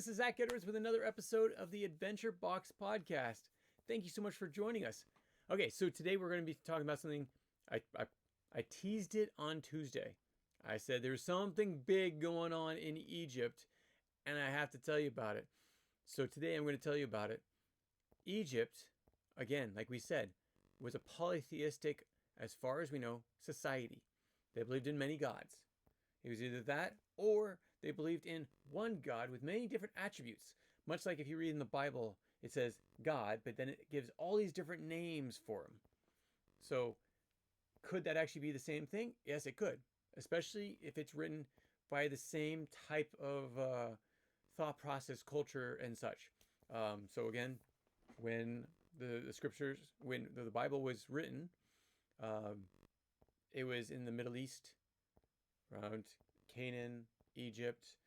this is Zach Edwards with another episode of the Adventure Box Podcast. Thank you so much for joining us. Okay, so today we're going to be talking about something. I teased it on Tuesday. I said there's something big going on in Egypt, and I have to tell you about it. So today I'm going to tell you about it. Egypt, again, like we said, was a polytheistic, as far as we know, society. They believed in many gods. It was either that or they believed in one God with many different attributes. Much like if you read in the Bible, it says God, but then it gives all these different names for him. So could that actually be the same thing? Yes, it could. Especially if it's written by the same type of thought process, culture, and such. So again, when the scriptures, when the Bible was written, it was in the Middle East, around Canaan, Egypt,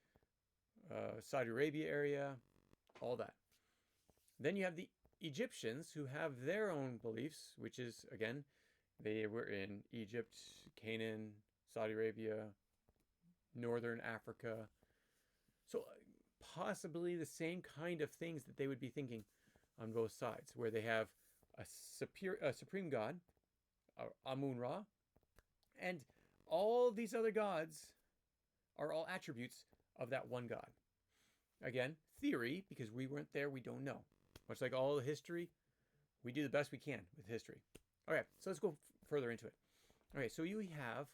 Saudi Arabia area, all that. Then you have the Egyptians who have their own beliefs, which is, again, they were in Egypt, Canaan, Saudi Arabia, Northern Africa. So possibly the same kind of things that they would be thinking on both sides, where they have a supreme god, Amun-Ra, and all these other gods are all attributes of that one god. Again, theory, because we weren't there, we don't know. Much like all the history, we do the best we can with history. Okay, so let's go further into it. Okay, so you have,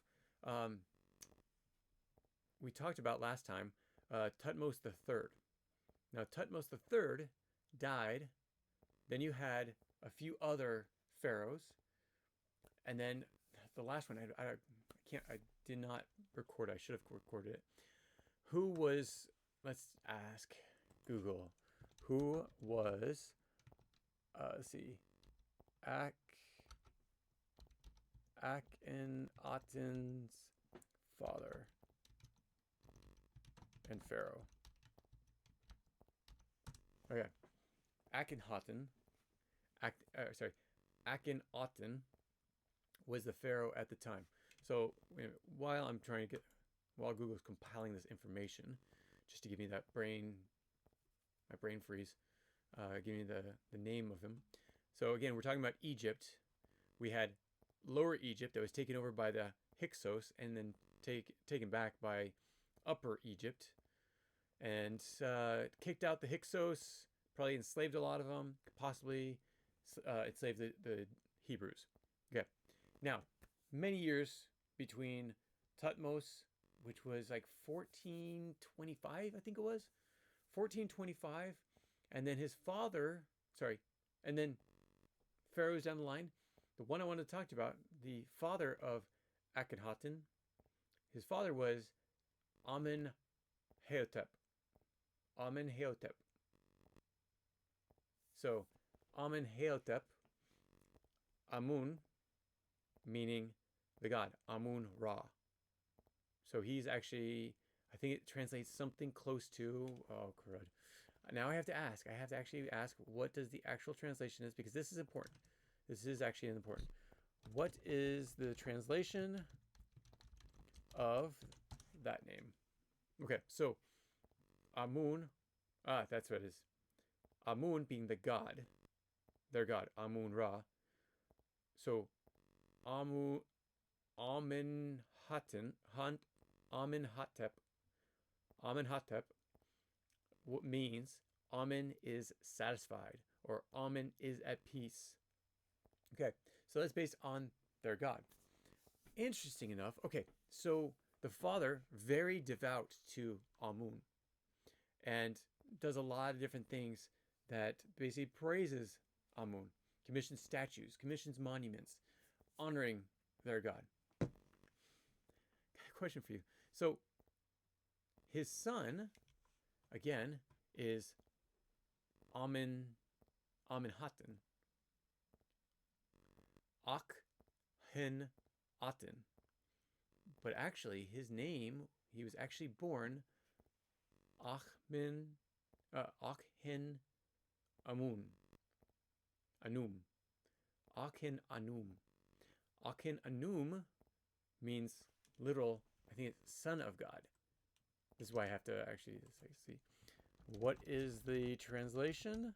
we talked about last time, Thutmose III. Now, Thutmose III died. Then you had a few other pharaohs. And then the last one, I did not record. I should have recorded it. Who was, let's ask Google, who was, let's see, Akhenaten's father and pharaoh. Okay, Akhenaten, Akhenaten was the pharaoh at the time. So while Google's compiling this information, just to give me my brain freeze, give me the name of him. So again, we're talking about Egypt. We had Lower Egypt that was taken over by the Hyksos and then taken back by Upper Egypt, and kicked out the Hyksos, probably enslaved a lot of them, possibly enslaved the Hebrews. Okay. Now, many years between Thutmose, which was like 1425, I think it was, 1425, and then his father, and then pharaohs down the line. The one I wanted to talk about, the father of Akhenaten, his father was Amenhotep. So, Amenhotep, Amun, meaning the god, Amun-Ra. So he's actually, I think it translates something close to, oh crud. Now I have to actually ask, what does the actual translation is, because this is important. This is actually important. What is the translation of that name? Okay, so Amun, that's what it is. Amun being the god, their god, Amun-Ra. So Amenhotep means Amen is satisfied, or Amen is at peace. Okay, so that's based on their god. Interesting enough. Okay, so the father, very devout to Amun, and does a lot of different things that basically praises Amun, commissions statues, commissions monuments, honoring their god. Got a question for you. So his son, again, is Amenhotep. Akhenaten. But actually, his name, he was actually born Akhenamun. Akhenanum. Akhenanum means literal, I think it's son of God. This is why I have to actually see. What is the translation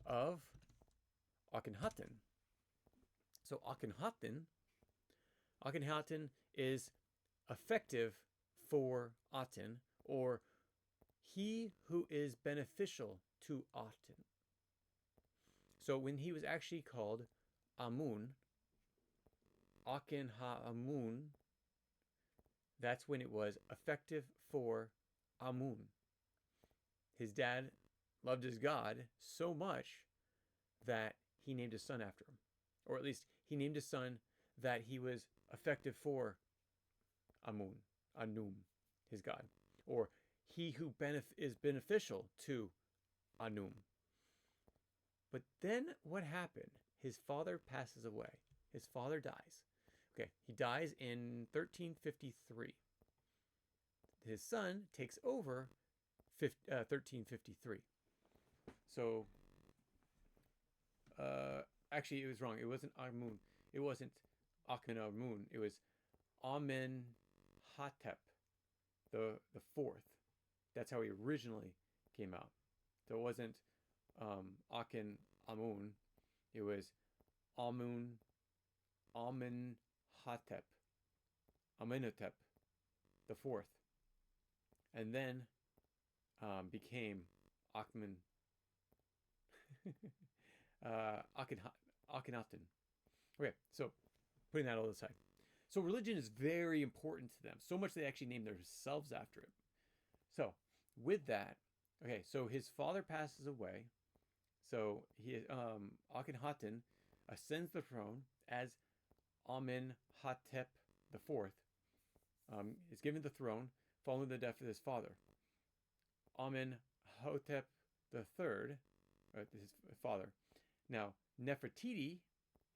of Akhenaten? So Akhenaten is effective for Aten, or he who is beneficial to Aten. So when he was actually called Amun, Akhenaten, that's when it was effective for Amun. His dad loved his god so much that he named his son after him. Or at least he named his son that he was effective for Amun, Anum, his god. Or he who is beneficial to Anum. But then what happened? His father passes away. His father dies. Okay, he dies in 1353. His son takes over 1353. So, actually, it was wrong. It wasn't Amun. It wasn't Akhenaten. It was Amenhotep the fourth. That's how he originally came out. So it wasn't Akhenaten. It was Amenhotep the fourth, and then became Akhenaten. Okay, so putting that all aside. So religion is very important to them, so much they actually named themselves after it. So with that, okay, so his father passes away. So Akhenaten ascends the throne as Amenhotep IV. Is given the throne following the death of his father. Amenhotep III, his father. Now, Nefertiti,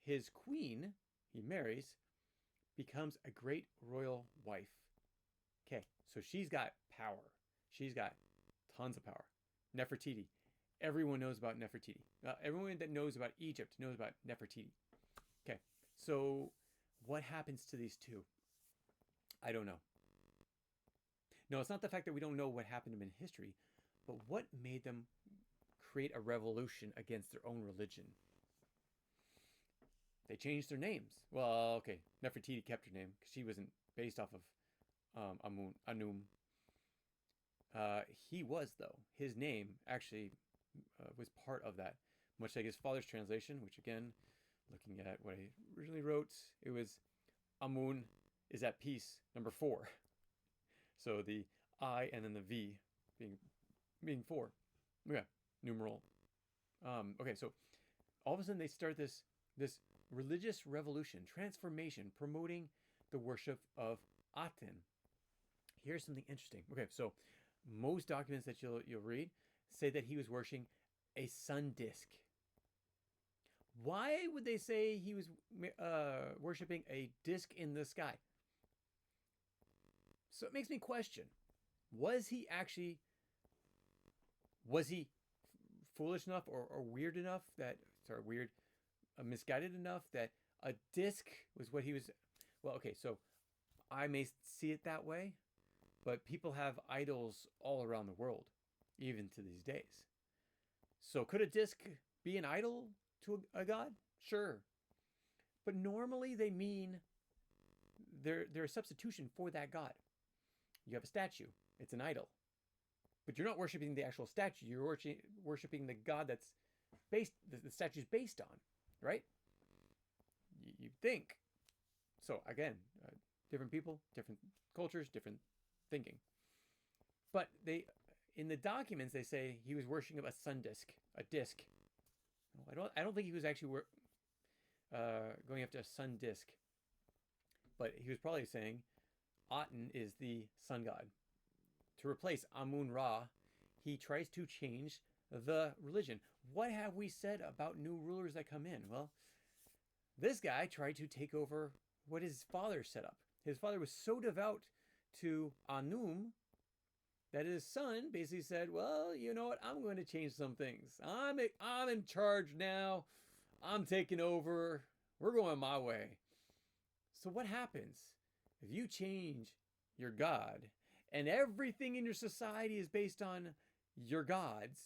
his queen, he marries, becomes a great royal wife. Okay, so she's got power. She's got tons of power. Nefertiti. Everyone knows about Nefertiti. Everyone that knows about Egypt knows about Nefertiti. Okay, so what happens to these two? I don't know. No, it's not the fact that we don't know what happened to them in history, but what made them create a revolution against their own religion? They changed their names. Well, okay, Nefertiti kept her name because she wasn't based off of Anum. He was, though. His name actually was part of that, much like his father's translation, which again, looking at what I originally wrote, it was Amun is at peace, number 4. So the I and then the V being 4. Okay, numeral. Okay, so all of a sudden they start this religious revolution, transformation, promoting the worship of Aten. Here's something interesting. Okay, so most documents that you'll read say that he was worshiping a sun disk. Why would they say he was worshiping a disk in the sky? So it makes me question, was he foolish enough or weird enough misguided enough that a disc was what he was? Well, okay, so I may see it that way, but people have idols all around the world, even to these days. So could a disc be an idol to a god? Sure. But normally they mean they're a substitution for that god. You have a statue. It's an idol. But you're not worshiping the actual statue. You're worshiping the god that's the statue's based on, right? You think. So again, different people, different cultures, different thinking. But in the documents, they say he was worshiping a sun disk, a disk. I don't think he was actually going after a sun disk. But he was probably saying Aten is the sun god. To replace Amun-Ra, he tries to change the religion. What have we said about new rulers that come in? Well, this guy tried to take over what his father set up. His father was so devout to Anum that his son basically said, well, you know what? I'm going to change some things. I'm in charge now. I'm taking over. We're going my way. So what happens if you change your god and everything in your society is based on your gods.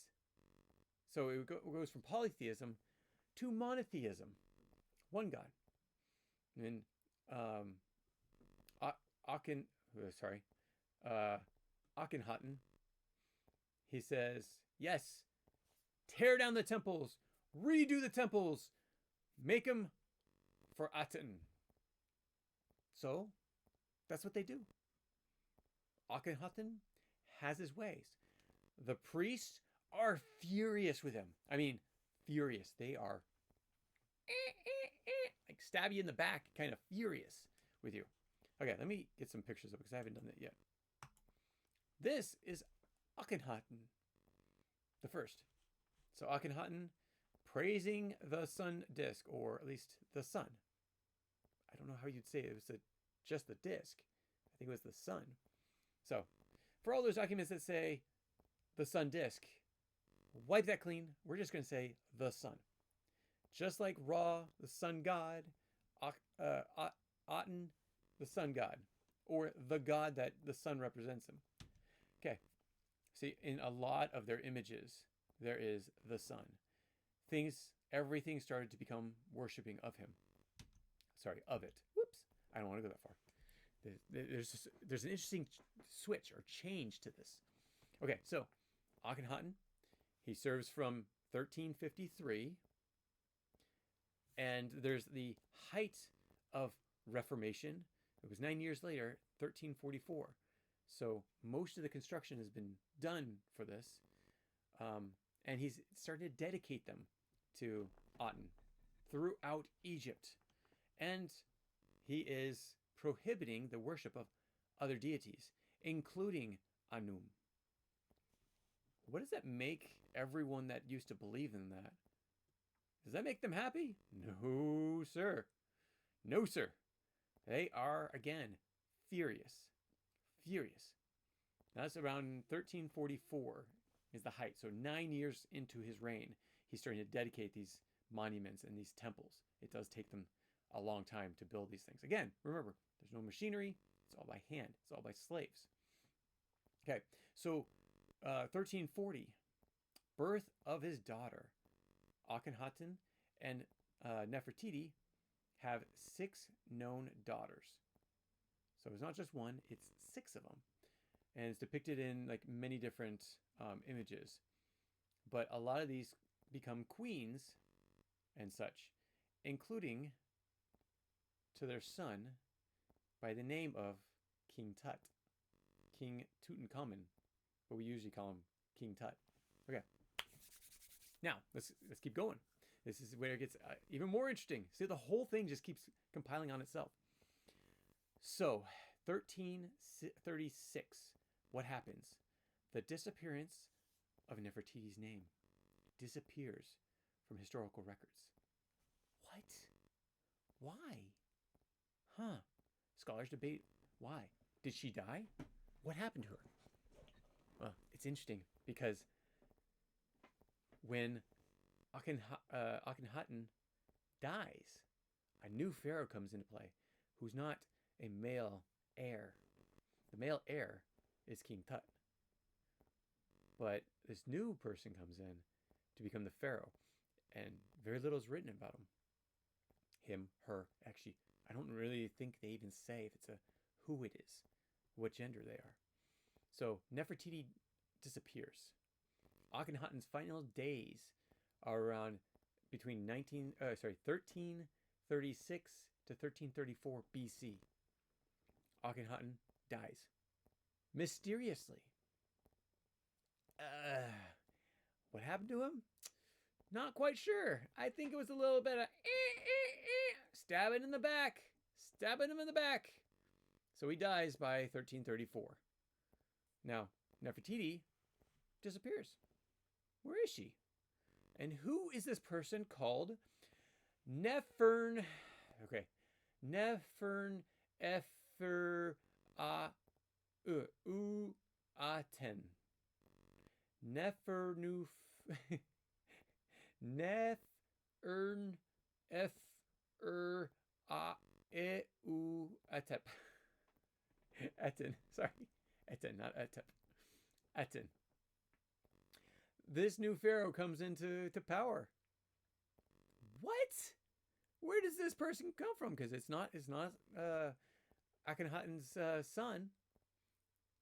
So it goes from polytheism to monotheism, one God. And Akhenaten, he says, yes, tear down the temples, redo the temples, make them for Aten. So that's what they do. Akhenaten has his ways. The priests are furious with him. I mean, furious. They are like stab you in the back, kind of furious with you. Okay, let me get some pictures of it because I haven't done that yet. This is Akhenaten the first. So Akhenaten praising the sun disk, or at least the sun. I don't know how you'd say it. It was just the disk. I think it was the sun. So for all those documents that say the sun disk, wipe that clean. We're just going to say the sun. Just like Ra, the sun god, Aten, the sun god, or the god that the sun represents him. Okay. See, in a lot of their images, there is the sun. Everything started to become worshiping of him. Sorry, of it. Whoops. I don't want to go that far. There's an interesting switch or change to this. Okay, so Akhenaten, he serves from 1353, and there's the height of Reformation. It was 9 years later, 1344. So most of the construction has been done for this, and he's starting to dedicate them to Aten throughout Egypt, and he is prohibiting the worship of other deities, including Anum. What does that make everyone that used to believe in that? Does that make them happy? No, sir. No, sir. They are, again, furious. Furious. That's around 1344 is the height. So 9 years into his reign, he's starting to dedicate these monuments and these temples. It does take them a long time to build these things. Again, remember, there's no machinery. It's all by hand. It's all by slaves. Okay, so 1340, birth of his daughter. Akhenaten and Nefertiti have 6 known daughters. So it's not just one, it's 6 of them. And it's depicted in like many different images. But a lot of these become queens and such, including to their son by the name of King Tut, King Tutankhamun, but we usually call him King Tut. Okay. Now, let's keep going. This is where it gets even more interesting. See, the whole thing just keeps compiling on itself. So, 1336, what happens? The disappearance of Nefertiti's name disappears from historical records. What? Why? Huh. Scholars debate why. Did she die? What happened to her? Well, it's interesting because when Akhenaten dies, a new pharaoh comes into play who's not a male heir. The male heir is King Tut. But this new person comes in to become the pharaoh, and very little is written about him. Him, her, actually, I don't really think they even say if it's a who it is, what gender they are. So Nefertiti disappears. Akhenaten's final days are around between 1336 to 1334 BC. Akhenaten dies mysteriously. What happened to him? Not quite sure. I think it was a little bit of stabbing in the back. Stabbing him in the back. So he dies by 1334. Now, Nefertiti disappears. Where is she? And who is this person called Nefertiti? Okay. Nefertiti Aten. Nefertiti Aten. Sorry. Eten, not Etep. Eten. This new pharaoh comes into power. What? Where does this person come from? Because it's not Akhenaten's son.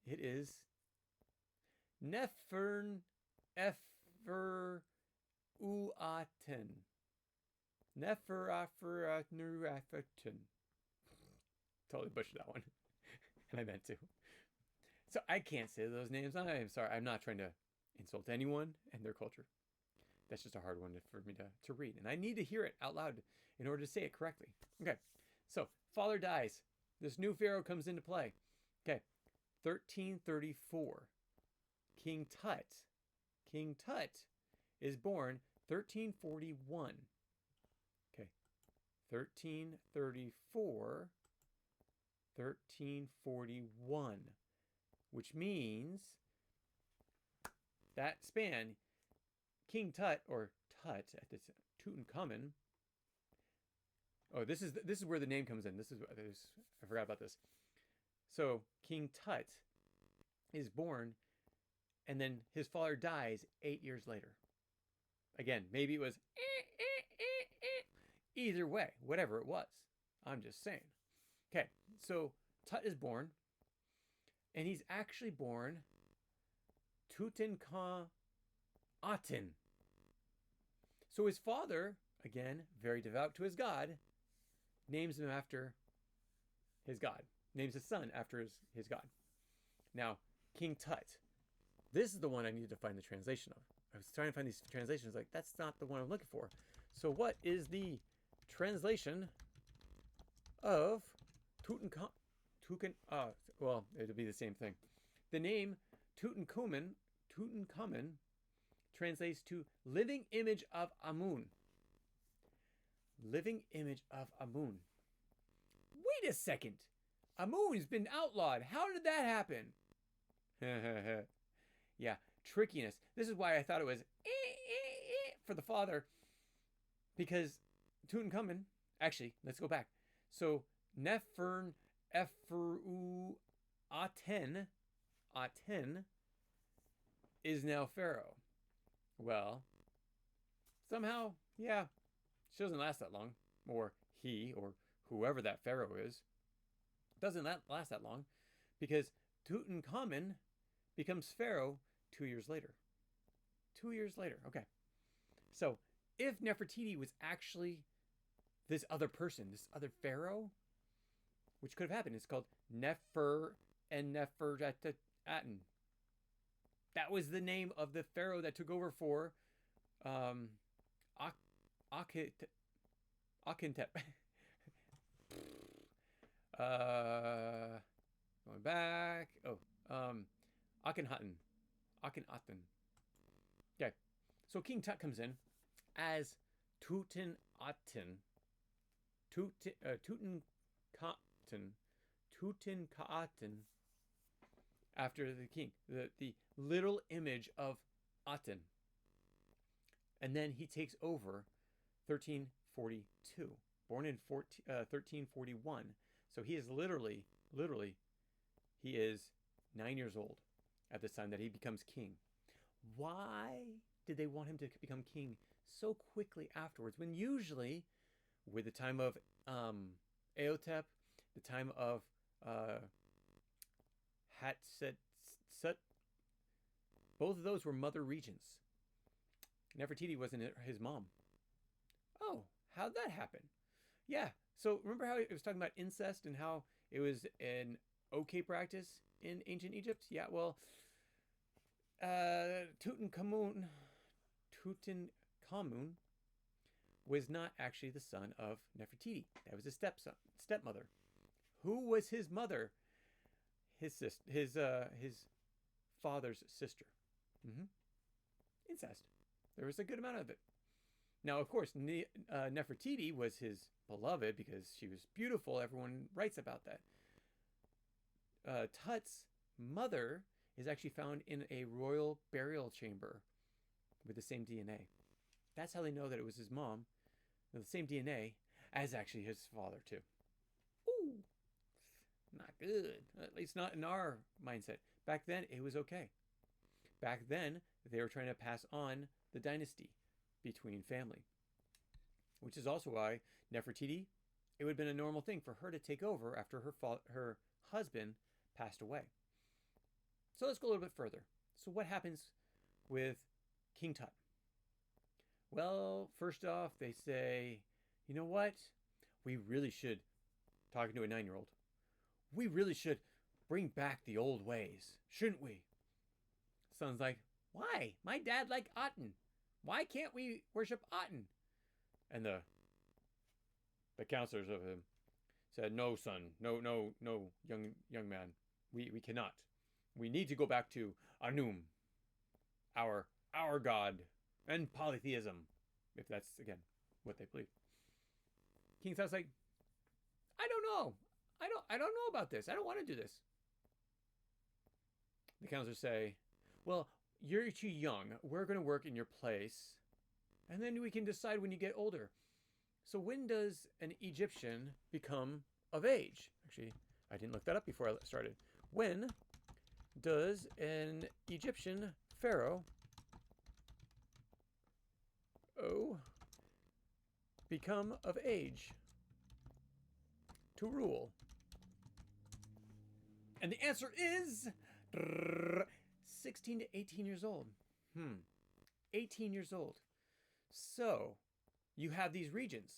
It is Neferuaten. Neferuaten. Totally butchered that one. And I meant to. So I can't say those names. I am sorry. I'm not trying to insult anyone and their culture. That's just a hard one for me to read. And I need to hear it out loud in order to say it correctly. Okay. So father dies. This new pharaoh comes into play. Okay. 1334. King Tut. King Tut is born 1341. Okay. 1334. 1341. Which means that span, King Tut, or Tut, it's Tutankhamun. Oh, this is where the name comes in. I forgot about this. So King Tut is born, and then his father dies 8 years later. Again, maybe it was either way, whatever it was. I'm just saying. Okay, so Tut is born, and he's actually born Tutankhaten. So his father, again, very devout to his god, names him after his god. Names his son after his god. Now, King Tut. This is the one I needed to find the translation of. I was trying to find these translations, like, that's not the one I'm looking for. So what is the translation of Tutankhamun? Well, it'll be the same thing. The name Tutankhamun translates to living image of Amun. Living image of Amun. Wait a second. Amun's been outlawed. How did that happen? Yeah, trickiness. This is why I thought it was for the father. Because Tutankhamun, actually, let's go back. So Neferuaten is now Pharaoh. Well, somehow, yeah, she doesn't last that long. Or he, or whoever that Pharaoh is, doesn't last that long. Because Tutankhamun becomes Pharaoh 2 years later. 2 years later, okay. So, if Nefertiti was actually this other person, this other Pharaoh, which could have happened, it's called Nefer and Nefertiti. That was the name of the pharaoh that took over for Akhenaten. Going back. Akhenaten. Okay. So King Tut comes in as Tutankhaten. Tutankhaten. After the king, the little image of Aten. And then he takes over 1342, born in 1341. So he is literally, he is 9 years old at this time that he becomes king. Why did they want him to become king so quickly afterwards, when usually with the time of Amenhotep, the time of Hatshepsut, both of those were mother regents. Nefertiti wasn't his mom. Oh, how'd that happen? Yeah, so remember how it was talking about incest and how it was an okay practice in ancient Egypt? Yeah, well, Tutankhamun was not actually the son of Nefertiti. That was his stepmother. Who was his mother? His father's sister. Incest. There was a good amount of it. Now, of course, Nefertiti was his beloved because she was beautiful. Everyone writes about that. Tut's mother is actually found in a royal burial chamber with the same DNA. That's how they know that it was his mom. The same DNA as actually his father, too. Ooh, not good. At least not in our mindset. Back then, it was okay. Back then, they were trying to pass on the dynasty between family, which is also why Nefertiti, it would have been a normal thing for her to take over after her husband passed away. So let's go a little bit further. So what happens with King Tut? Well, first off, they say, you know what? We really should, talking to a 9-year-old, we really should bring back the old ways, shouldn't we? Son's like, why? My dad liked Aten. Why can't we worship Aten? And the counselors of him said, no, son, no, young man. We cannot. We need to go back to Anum, our god, and polytheism, if that's, again, what they believe. King Tut's like, I don't know. I don't know about this. I don't want to do this. The counselors say, well, you're too young. We're going to work in your place, and then we can decide when you get older. So when does an Egyptian become of age? Actually, I didn't look that up before I started. When does an Egyptian pharaoh become of age to rule? And the answer is 16 to 18 years old. 18 years old. So you have these regions,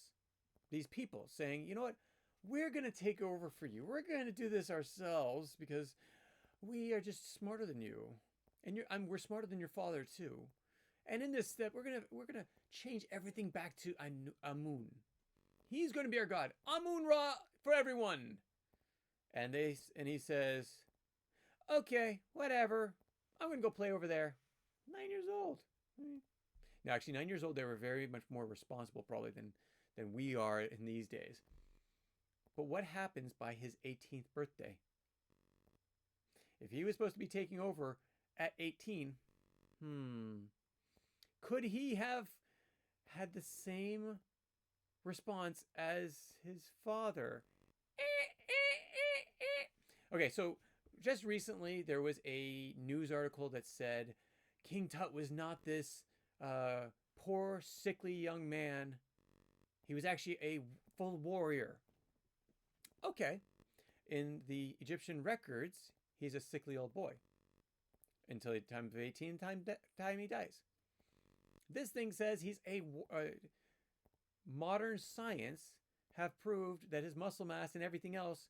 these people saying, you know what? We're going to take over for you. We're going to do this ourselves because we are just smarter than you. And we're smarter than your father too. And in this step, we're gonna change everything back to Amun. He's going to be our god. Amun Ra for everyone. And he says, okay, whatever. I'm going to go play over there. 9 years old. Now, actually, 9 years old, they were very much more responsible probably than we are in these days. But what happens by his 18th birthday? If he was supposed to be taking over at 18, could he have had the same response as his father? Okay, so just recently there was a news article that said King Tut was not this poor, sickly young man. He was actually a full warrior. Okay, in the Egyptian records, he's a sickly old boy until the time of 18, time he dies. This thing says he's modern science have proved that his muscle mass and everything else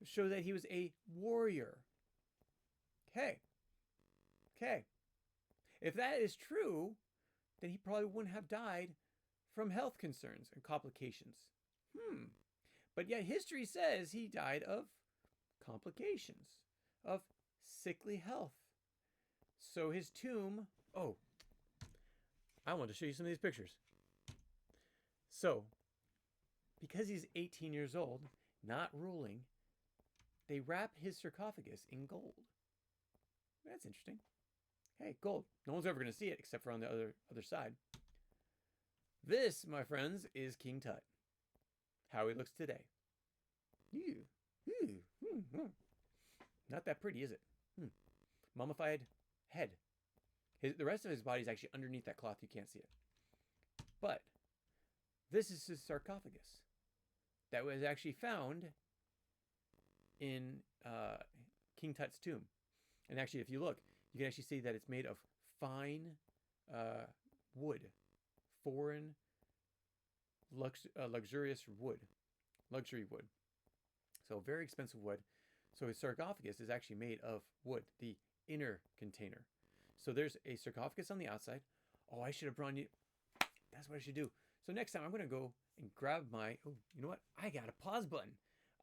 show that he was a warrior. Okay. If that is true, then he probably wouldn't have died from health concerns and complications. But yet history says he died of complications, of sickly health. So his tomb, I want to show you some of these pictures. So, because he's 18 years old, not ruling, they wrap his sarcophagus in gold. That's interesting. Hey, gold. No one's ever going to see it except for on the other side. This, my friends, is King Tut. How he looks today. Not that pretty, is it? Mummified head. The rest of his body is actually underneath that cloth. You can't see it. But this is his sarcophagus that was actually found in King Tut's tomb. And actually, if you look, you can actually see that it's made of fine wood, foreign, luxurious wood, luxury wood. So very expensive wood. So his sarcophagus is actually made of wood, the inner container. So there's a sarcophagus on the outside. Oh, I should have brought you. That's what I should do. So next time I'm going to go and grab my, you know what? I got a pause button.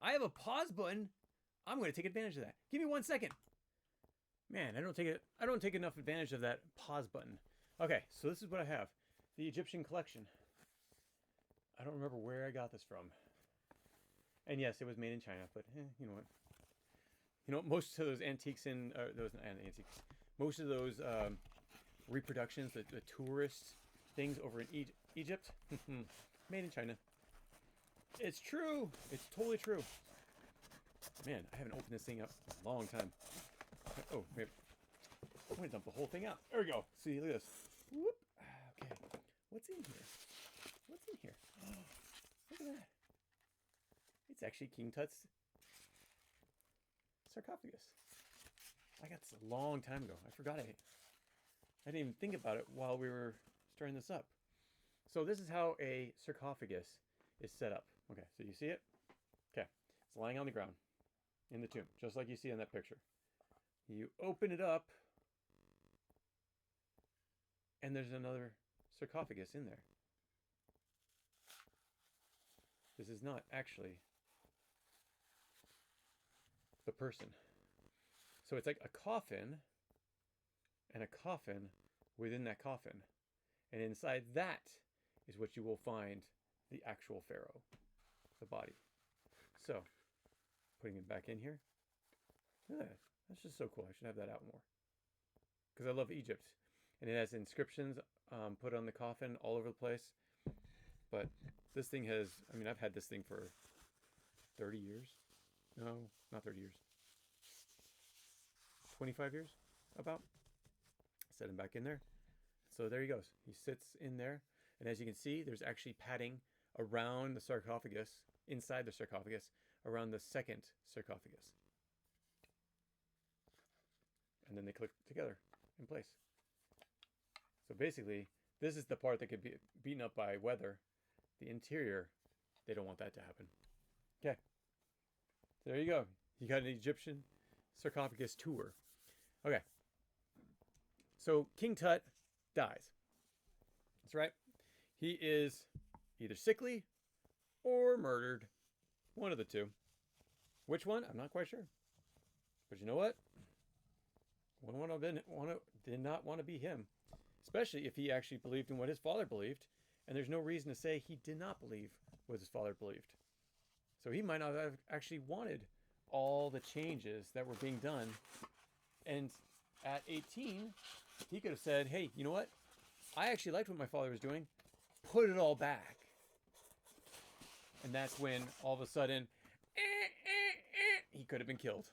I have a pause button. I'm going to take advantage of that. Give me 1 second. Man, I don't take enough advantage of that pause button. Okay, so this is what I have. The Egyptian collection. I don't remember where I got this from. And yes, it was made in China, but you know what? You know, most of those antiques most of those reproductions, the tourist things over in Egypt, made in China. It's true. It's totally true. Man, I haven't opened this thing up in a long time. Oh, wait. I'm going to dump the whole thing out. There we go. See, look at this. Whoop. Okay. What's in here? What's in here? Oh, look at that. It's actually King Tut's sarcophagus. I got this a long time ago. I forgot I didn't even think about it while we were stirring this up. So this is how a sarcophagus is set up. Okay, so you see it? Okay, it's lying on the ground in the tomb, just like you see in that picture. You open it up, and there's another sarcophagus in there. This is not actually the person. So it's like a coffin and a coffin within that coffin. And inside that is what you will find the actual pharaoh, the body. So, putting it back in here. Yeah, that's just so cool. I should have that out more. Because I love Egypt. And it has inscriptions put on the coffin all over the place. But this thing has, I mean, I've had this thing for 30 years. No, not 30 years. 25 years, about. Set him back in there. So there he goes. He sits in there. And as you can see, there's actually padding around the sarcophagus, inside the sarcophagus, around the second sarcophagus. And then they click together in place. So basically, this is the part that could be beaten up by weather. The interior, they don't want that to happen. Okay. There you go. You got an Egyptian sarcophagus tour. Okay. So King Tut dies. That's right. He is either sickly or murdered. One of the two. Which one? I'm not quite sure. But you know what? Did not want to be him. Especially if he actually believed in what his father believed. And there's no reason to say he did not believe what his father believed. So he might not have actually wanted all the changes that were being done. And at 18, he could have said, hey, you know what? I actually liked what my father was doing. Put it all back. And that's when all of a sudden, he could have been killed.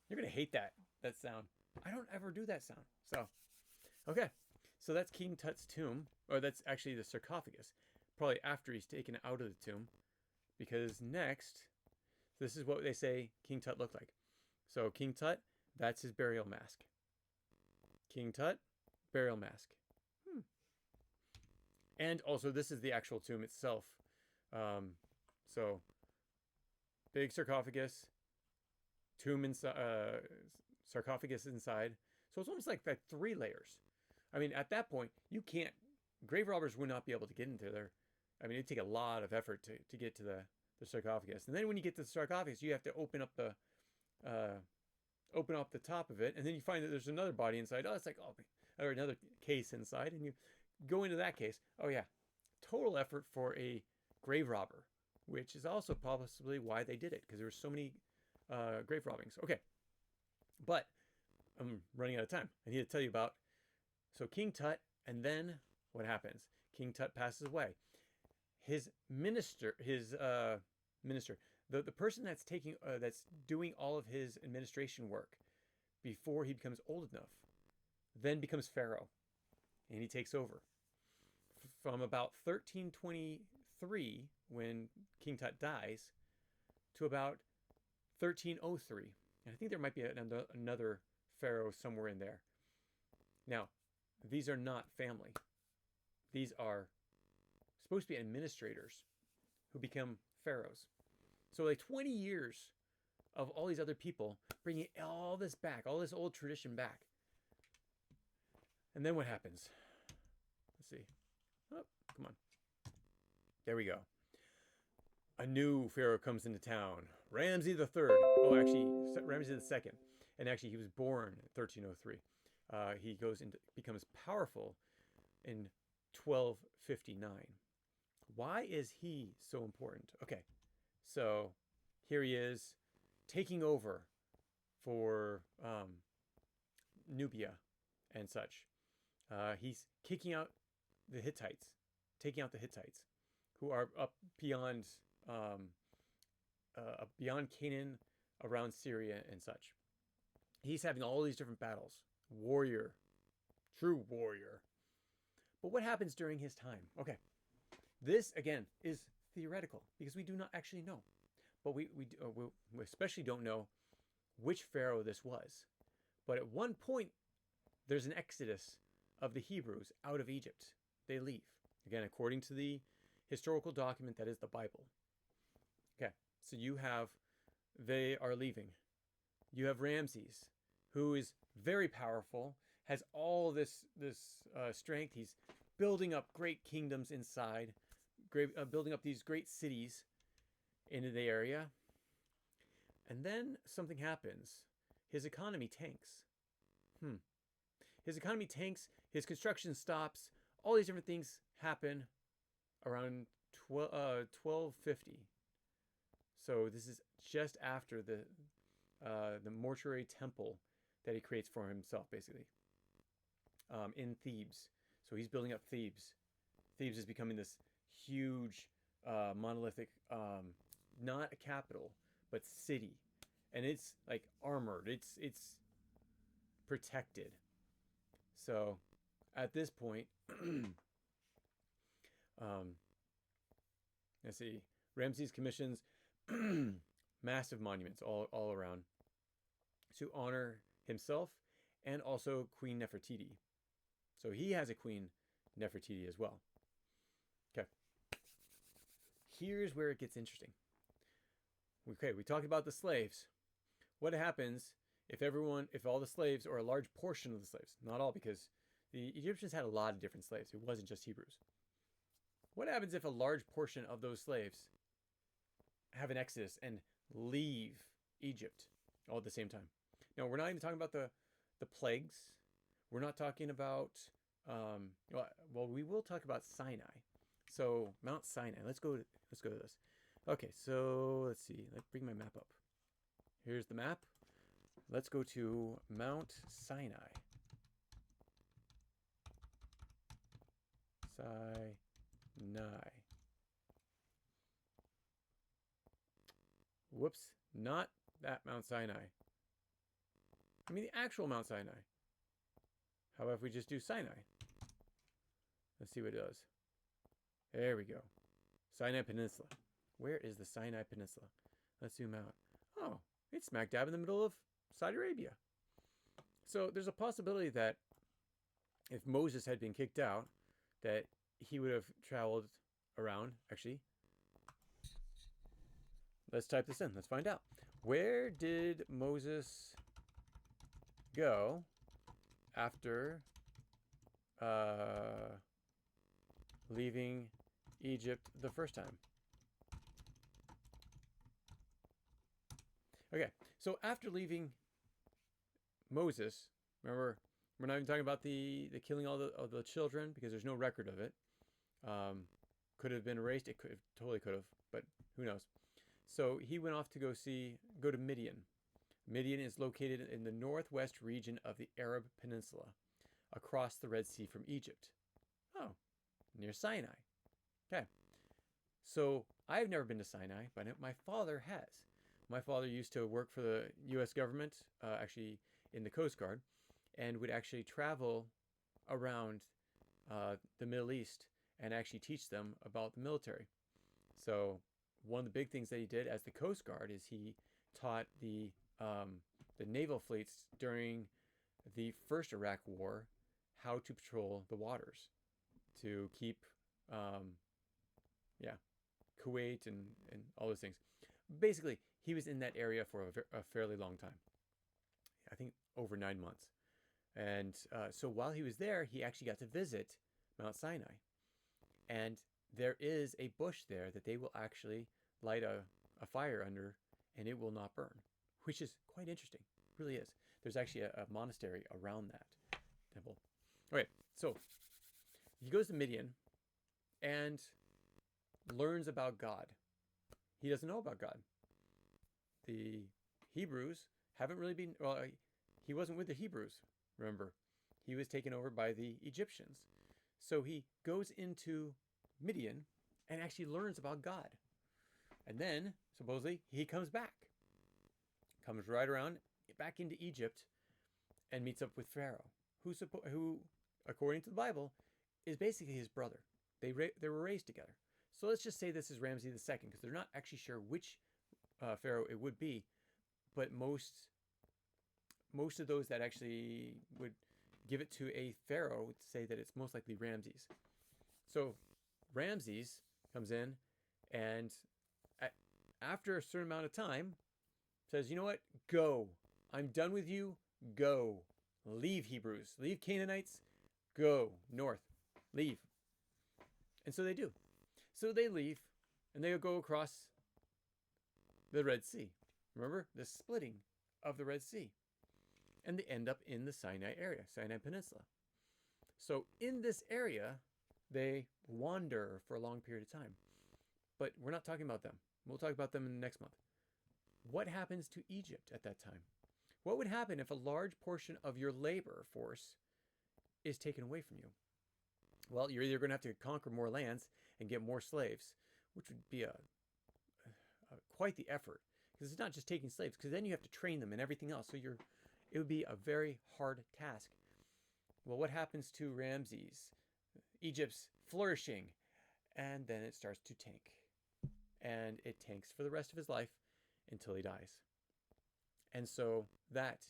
You're going to hate that sound. I don't ever do that sound. So, okay. So that's King Tut's tomb. Or that's actually the sarcophagus. Probably after he's taken out of the tomb. Because next, this is what they say King Tut looked like. So King Tut, that's his burial mask. King Tut, burial mask. And also, this is the actual tomb itself. So, big sarcophagus, tomb inside, sarcophagus inside. So it's almost like 3 layers. I mean, at that point, you can't. Grave robbers would not be able to get into there. I mean, it'd take a lot of effort to get to the sarcophagus. And then when you get to the sarcophagus, you have to open up the top of it, and then you find that there's another body inside. Oh, it's like or another case inside, and you go into that case. Oh yeah, total effort for a grave robber, which is also possibly why they did it, because there were so many grave robbings. Okay, but I'm running out of time. I need to tell you about King Tut, and then what happens? King Tut passes away. His minister, the person that's that's doing all of his administration work before he becomes old enough, then becomes Pharaoh, and he takes over from about 1323, when King Tut dies, to about 1303. And I think there might be another Pharaoh somewhere in there. Now, these are not family. These are supposed to be administrators who become pharaohs. So like 20 years of all these other people bringing all this back, all this old tradition back. And then what happens? Let's see. Oh, come on. There we go. A new pharaoh comes into town. Ramses III. Oh, actually, Ramses II. And actually, he was born in 1303. He becomes powerful in 1259. Why is he so important? Okay, so here he is taking over for Nubia and such. He's kicking out the Hittites, taking out the Hittites, who are up beyond Canaan, around Syria and such. He's having all these different battles. Warrior. True warrior. But what happens during his time? Okay. This, again, is theoretical because we do not actually know. But we especially don't know which pharaoh this was. But at one point, there's an exodus of the Hebrews out of Egypt. They leave. Again, according to the historical document that is the Bible. Okay, so they are leaving. You have Ramses, who is very powerful, has all this strength. He's building up great kingdoms inside, building up these great cities into the area. And then something happens. His economy tanks. His economy tanks. His construction stops. All these different things happen around 1250. So this is just after the mortuary temple that he creates for himself, basically, in Thebes. So he's building up Thebes. Thebes is becoming this huge, monolithic, not a capital, but city. And it's like armored. It's protected. So at this point, let's see, Ramses commissions massive monuments all around to honor himself and also Queen Nefertiti. So he has a Queen Nefertiti as well. Okay. Here's where it gets interesting. Okay, we talked about the slaves. What happens if all the slaves, or a large portion of the slaves, not all, because the Egyptians had a lot of different slaves. It wasn't just Hebrews. What happens if a large portion of those slaves have an exodus and leave Egypt all at the same time? Now, we're not even talking about the plagues. We're not talking about, well, we will talk about Sinai. So Mount Sinai. Let's go to this. Okay, so let's see. Let's bring my map up. Here's the map. Let's go to Mount Sinai. Sinai. Whoops, not that Mount Sinai. I mean the actual Mount Sinai. How about if we just do Sinai? Let's see what it does. There we go. Sinai Peninsula. Where is the Sinai Peninsula? Let's zoom out. Oh, it's smack dab in the middle of Saudi Arabia. So there's a possibility that if Moses had been kicked out, that he would have traveled around. Actually, let's type this in. Let's find out. Where did Moses go after leaving Egypt the first time? Okay, so after leaving Moses, remember, we're not even talking about the killing all the children because there's no record of it. Could have been erased. It totally could have, but who knows? So he went off to go to Midian. Midian is located in the northwest region of the Arab Peninsula, across the Red Sea from Egypt. Oh, near Sinai. Okay. So I've never been to Sinai, but my father has. My father used to work for the U.S. government, actually in the Coast Guard, and would actually travel around the Middle East and actually teach them about the military. So one of the big things that he did as the Coast Guard is he taught the naval fleets during the first Iraq War how to patrol the waters to keep, Kuwait and all those things. Basically, he was in that area for a fairly long time. I think over 9 months. And so while he was there, he actually got to visit Mount Sinai. And there is a bush there that they will actually light a fire under, and it will not burn, which is quite interesting. It really is. There's actually a monastery around that temple. Okay, so he goes to Midian and learns about God. He doesn't know about God. The Hebrews haven't really been, well, he wasn't with the Hebrews, remember. He was taken over by the Egyptians. So he goes into Midian and actually learns about God. And then, supposedly, he comes back. Comes right around back into Egypt and meets up with Pharaoh, who, according to the Bible, is basically his brother. They were raised together. So let's just say this is Ramses II, because they're not actually sure which Pharaoh it would be, but most of those that actually would give it to a Pharaoh would say that it's most likely Ramses. So Ramses comes in and after a certain amount of time says, you know what? Go. I'm done with you. Go. Leave, Hebrews. Leave, Canaanites. Go north. Leave. And so they do. So they leave and they go across the Red Sea. Remember the splitting of the Red Sea. And they end up in the Sinai area, Sinai Peninsula. So in this area, they wander for a long period of time. But we're not talking about them. We'll talk about them in the next month. What happens to Egypt at that time? What would happen if a large portion of your labor force is taken away from you? Well, you're either going to have to conquer more lands and get more slaves, which would be quite the effort. Because it's not just taking slaves, because then you have to train them and everything else. So it would be a very hard task. Well, what happens to Ramses? Egypt's flourishing, and then it starts to tank. And it tanks for the rest of his life until he dies. And so that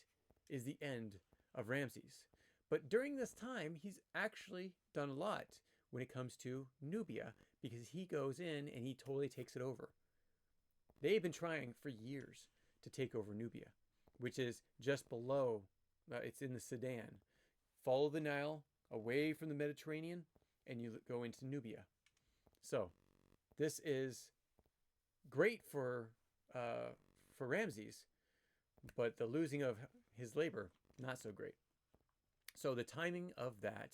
is the end of Ramses. But during this time, he's actually done a lot when it comes to Nubia, because he goes in and he totally takes it over. They've been trying for years to take over Nubia, which is just below, it's in the Sudan. Follow the Nile away from the Mediterranean and you go into Nubia. So this is great for Ramses, but the losing of his labor, not so great. So the timing of that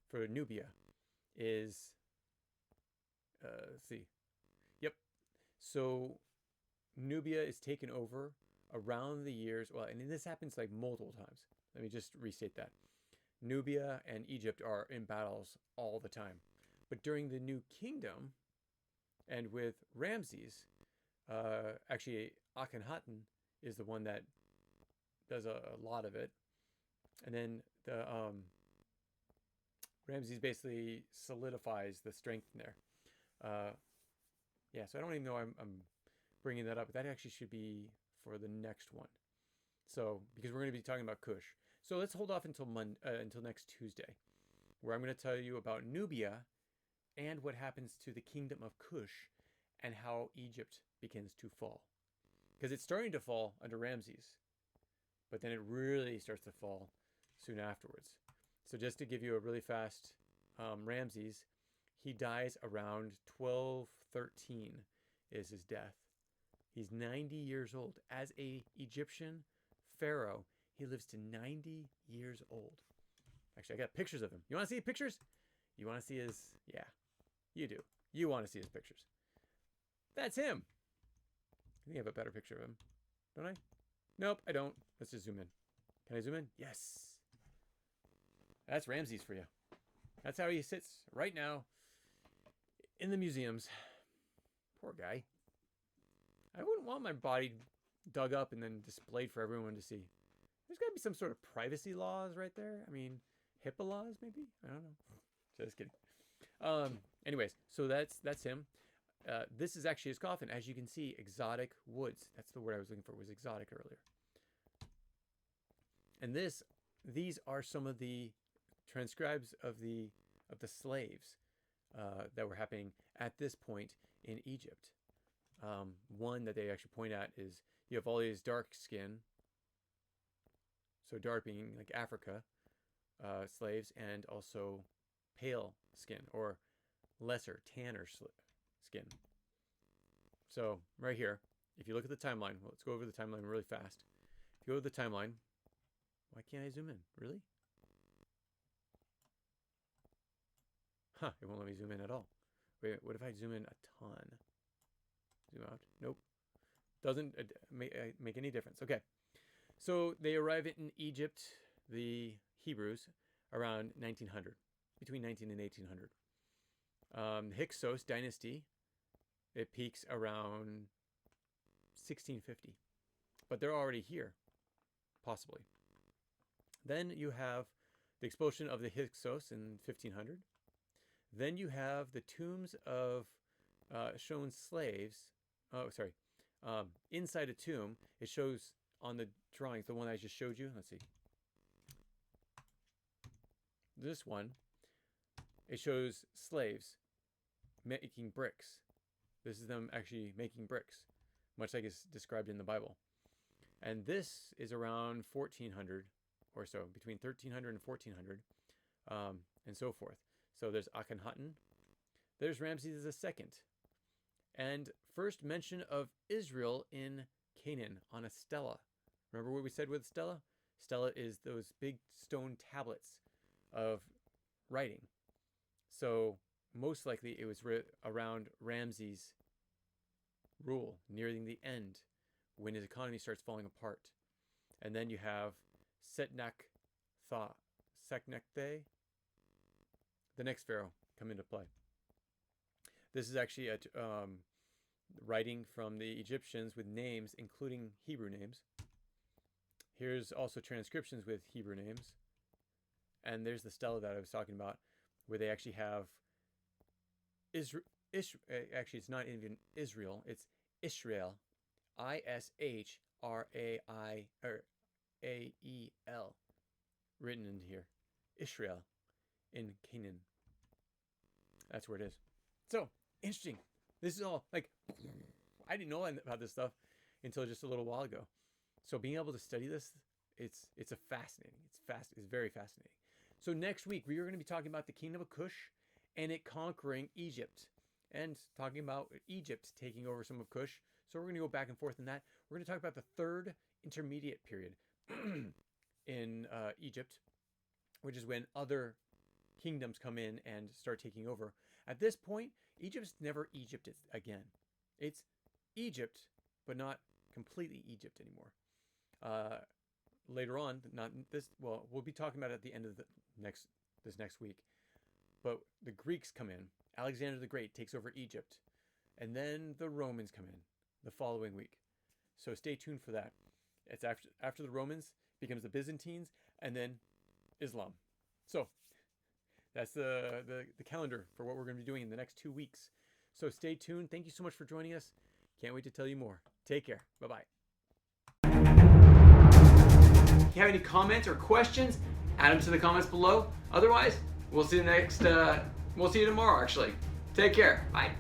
for Nubia is, let's see. Yep. So Nubia is taken over around the years, well, and this happens like multiple times. Let me just restate that. Nubia and Egypt are in battles all the time. But during the New Kingdom, and with Ramses, actually Akhenaten is the one that does a lot of it. And then the Ramses basically solidifies the strength in there. Yeah, so I don't even know I'm bringing that up, but that actually should be for the next one. So, because we're going to be talking about Kush. So let's hold off until next Tuesday, where I'm going to tell you about Nubia and what happens to the kingdom of Kush and how Egypt begins to fall. Because it's starting to fall under Ramses, but then it really starts to fall soon afterwards. So just to give you a really fast Ramses, he dies around 1213 is his death. He's 90 years old. As a Egyptian pharaoh, he lives to 90 years old. Actually, I got pictures of him. You want to see pictures? You want to see his... Yeah, you do. You want to see his pictures. That's him. I think I have a better picture of him. Don't I? Nope, I don't. Let's just zoom in. Can I zoom in? Yes. That's Ramses for you. That's how he sits right now in the museums. Poor guy. I wouldn't want my body dug up and then displayed for everyone to see. There's got to be some sort of privacy laws right there. I mean, HIPAA laws maybe? I don't know. Just kidding. Anyways, so that's him. This is actually his coffin. As you can see, exotic woods. That's the word I was looking for, was exotic earlier. And these are some of the transcribes of the slaves that were happening at this point in Egypt. One that they actually point at is you have all these dark skin, so dark being like Africa, slaves, and also pale skin or lesser, tanner skin. So right here, if you look at the timeline, well, let's go over the timeline really fast. If you go to the timeline, why can't I zoom in? Really? Huh, it won't let me zoom in at all. Wait, what if I zoom in a ton? Zoom out. Nope. Doesn't make any difference. Okay. So they arrive in Egypt, the Hebrews, around 1900, between 19 and 1800. Hyksos dynasty, it peaks around 1650. But they're already here, possibly. Then you have the expulsion of the Hyksos in 1500. Then you have the tombs of shown slaves. Oh, sorry. Inside a tomb, it shows on the drawings, the one I just showed you. Let's see. This one, it shows slaves making bricks. This is them actually making bricks, much like it's described in the Bible. And this is around 1400 or so, between 1300 and 1400, and so forth. So there's Akhenaten, there's Ramses II, and first mention of Israel in Canaan on a stela. Remember what we said with stela? Stela is those big stone tablets of writing. So most likely it was around Ramses' rule, nearing the end, when his economy starts falling apart. And then you have Seknekte, the next pharaoh, come into play. This is actually a writing from the Egyptians with names, including Hebrew names. Here's also transcriptions with Hebrew names. And there's the stela that I was talking about, where they actually have actually, it's not even Israel, it's Israel, Israel, written in here. Israel in Canaan. That's where it is. So, interesting. This is all, like, I didn't know about this stuff until just a little while ago. So being able to study this, it's fascinating. It's very fascinating. So next week, we are going to be talking about the kingdom of Kush and it conquering Egypt, and talking about Egypt taking over some of Kush. So we're going to go back and forth in that. We're going to talk about the third intermediate period in Egypt, which is when other kingdoms come in and start taking over. At this point, Egypt's never Egypt again. It's Egypt, but not completely Egypt anymore. Later on, not this. Well, we'll be talking about it at the end of this next week. But the Greeks come in. Alexander the Great takes over Egypt, and then the Romans come in the following week. So stay tuned for that. It's after the Romans becomes the Byzantines, and then Islam. So that's the calendar for what we're going to be doing in the next 2 weeks. So stay tuned. Thank you so much for joining us. Can't wait to tell you more. Take care. Bye-bye. If you have any comments or questions, add them to the comments below. Otherwise, we'll see you tomorrow, actually. Take care. Bye.